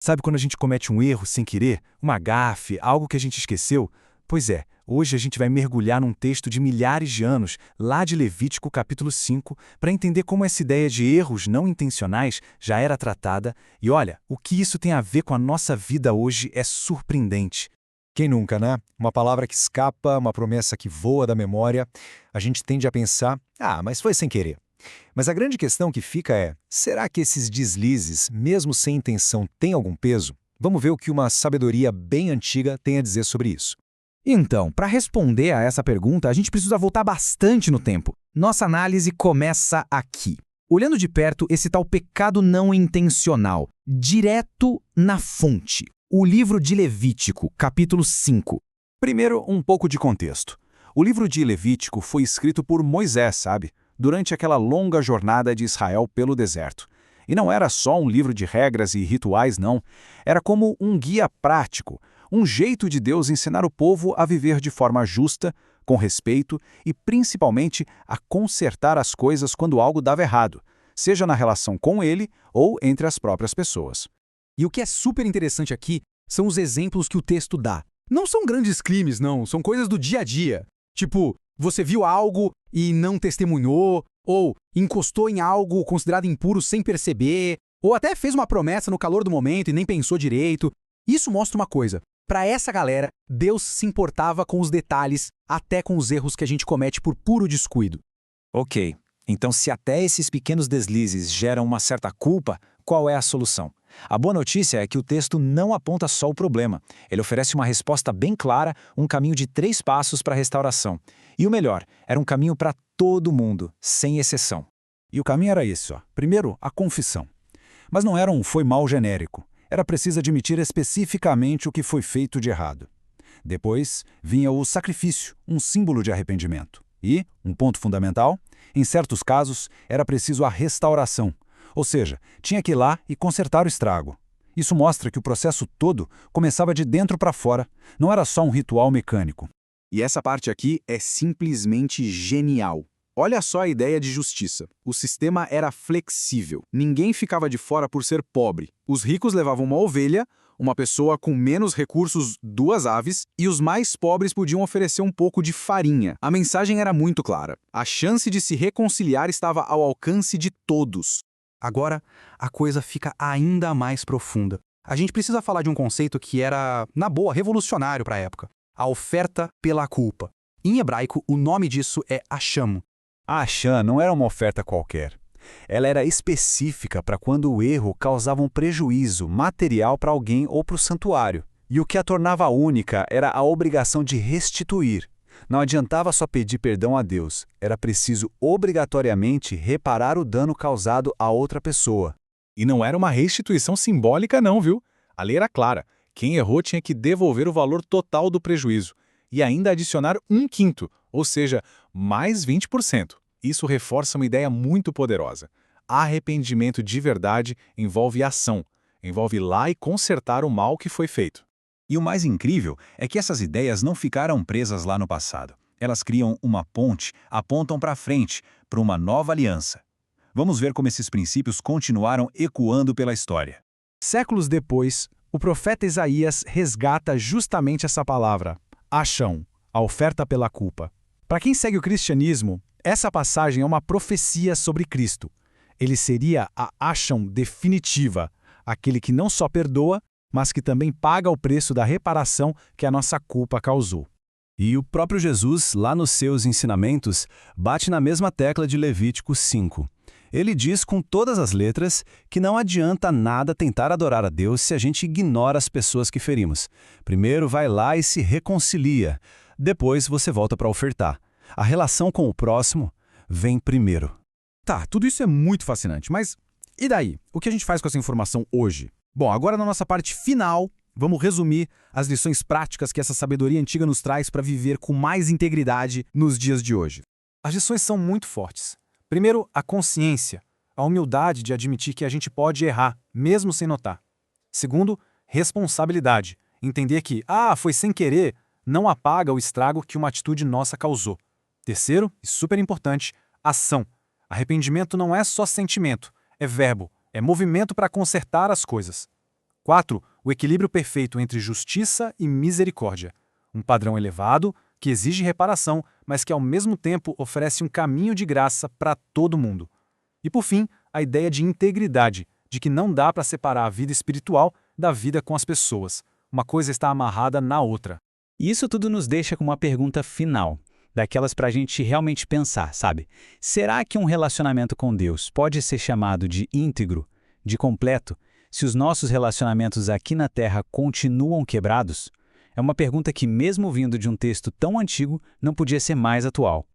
Sabe quando a gente comete um erro sem querer, uma gafe, algo que a gente esqueceu? Pois é, hoje a gente vai mergulhar num texto de milhares de anos, lá de Levítico capítulo 5, para entender como essa ideia de erros não intencionais já era tratada, e olha, o que isso tem a ver com a nossa vida hoje é surpreendente. Quem nunca, né? Uma palavra que escapa, uma promessa que voa da memória, a gente tende a pensar, mas foi sem querer. Mas a grande questão que fica é, será que esses deslizes, mesmo sem intenção, têm algum peso? Vamos ver o que uma sabedoria bem antiga tem a dizer sobre isso. Então, para responder a essa pergunta, a gente precisa voltar bastante no tempo. Nossa análise começa aqui. Olhando de perto esse tal pecado não intencional, direto na fonte. O livro de Levítico, capítulo 5. Primeiro, um pouco de contexto. O livro de Levítico foi escrito por Moisés, sabe? Durante aquela longa jornada de Israel pelo deserto. E não era só um livro de regras e rituais, não. Era como um guia prático, um jeito de Deus ensinar o povo a viver de forma justa, com respeito e, principalmente, a consertar as coisas quando algo dava errado, seja na relação com ele ou entre as próprias pessoas. E o que é super interessante aqui são os exemplos que o texto dá. Não são grandes crimes, não. São coisas do dia a dia. Tipo, você viu algo e não testemunhou, ou encostou em algo considerado impuro sem perceber, ou até fez uma promessa no calor do momento e nem pensou direito. Isso mostra uma coisa. Para essa galera, Deus se importava com os detalhes, até com os erros que a gente comete por puro descuido. Ok, então se até esses pequenos deslizes geram uma certa culpa, qual é a solução? A boa notícia é que o texto não aponta só o problema. Ele oferece uma resposta bem clara, um caminho de 3 passos para a restauração. E o melhor, era um caminho para todo mundo, sem exceção. E o caminho era esse, ó. Primeiro, a confissão. Mas não era um foi mal genérico. Era preciso admitir especificamente o que foi feito de errado. Depois, vinha o sacrifício, um símbolo de arrependimento. E, um ponto fundamental, em certos casos, era preciso a restauração. Ou seja, tinha que ir lá e consertar o estrago. Isso mostra que o processo todo começava de dentro para fora, não era só um ritual mecânico. E essa parte aqui é simplesmente genial. Olha só a ideia de justiça. O sistema era flexível. Ninguém ficava de fora por ser pobre. Os ricos levavam uma ovelha, uma pessoa com menos recursos 2 aves, e os mais pobres podiam oferecer um pouco de farinha. A mensagem era muito clara. A chance de se reconciliar estava ao alcance de todos. Agora, a coisa fica ainda mais profunda. A gente precisa falar de um conceito que era, na boa, revolucionário para a época. A oferta pela culpa. Em hebraico, o nome disso é Hasham. A Hasham não era uma oferta qualquer. Ela era específica para quando o erro causava um prejuízo material para alguém ou para o santuário. E o que a tornava única era a obrigação de restituir. Não adiantava só pedir perdão a Deus, era preciso obrigatoriamente reparar o dano causado a outra pessoa. E não era uma restituição simbólica não, viu? A lei era clara. Quem errou tinha que devolver o valor total do prejuízo e ainda adicionar 1/5, ou seja, mais 20%. Isso reforça uma ideia muito poderosa. Arrependimento de verdade envolve ação, envolve ir lá e consertar o mal que foi feito. E o mais incrível é que essas ideias não ficaram presas lá no passado. Elas criam uma ponte, apontam para frente, para uma nova aliança. Vamos ver como esses princípios continuaram ecoando pela história. Séculos depois, o profeta Isaías resgata justamente essa palavra, Hasham, a oferta pela culpa. Para quem segue o cristianismo, essa passagem é uma profecia sobre Cristo. Ele seria a Hasham definitiva, aquele que não só perdoa, mas que também paga o preço da reparação que a nossa culpa causou. E o próprio Jesus, lá nos seus ensinamentos, bate na mesma tecla de Levítico 5. Ele diz com todas as letras que não adianta nada tentar adorar a Deus se a gente ignora as pessoas que ferimos. Primeiro vai lá e se reconcilia. Depois você volta para ofertar. A relação com o próximo vem primeiro. Tá, tudo isso é muito fascinante, mas e daí? O que a gente faz com essa informação hoje? Bom, agora na nossa parte final, vamos resumir as lições práticas que essa sabedoria antiga nos traz para viver com mais integridade nos dias de hoje. As lições são muito fortes. Primeiro, a consciência, a humildade de admitir que a gente pode errar, mesmo sem notar. Segundo, responsabilidade, entender que, foi sem querer, não apaga o estrago que uma atitude nossa causou. Terceiro, e super importante, ação. Arrependimento não é só sentimento, é verbo, é movimento para consertar as coisas. 4. O equilíbrio perfeito entre justiça e misericórdia. Um padrão elevado, que exige reparação, mas que ao mesmo tempo oferece um caminho de graça para todo mundo. E por fim, a ideia de integridade, de que não dá para separar a vida espiritual da vida com as pessoas. Uma coisa está amarrada na outra. E isso tudo nos deixa com uma pergunta final, daquelas para a gente realmente pensar, sabe? Será que um relacionamento com Deus pode ser chamado de íntegro, de completo, se os nossos relacionamentos aqui na Terra continuam quebrados? É uma pergunta que, mesmo vindo de um texto tão antigo, não podia ser mais atual.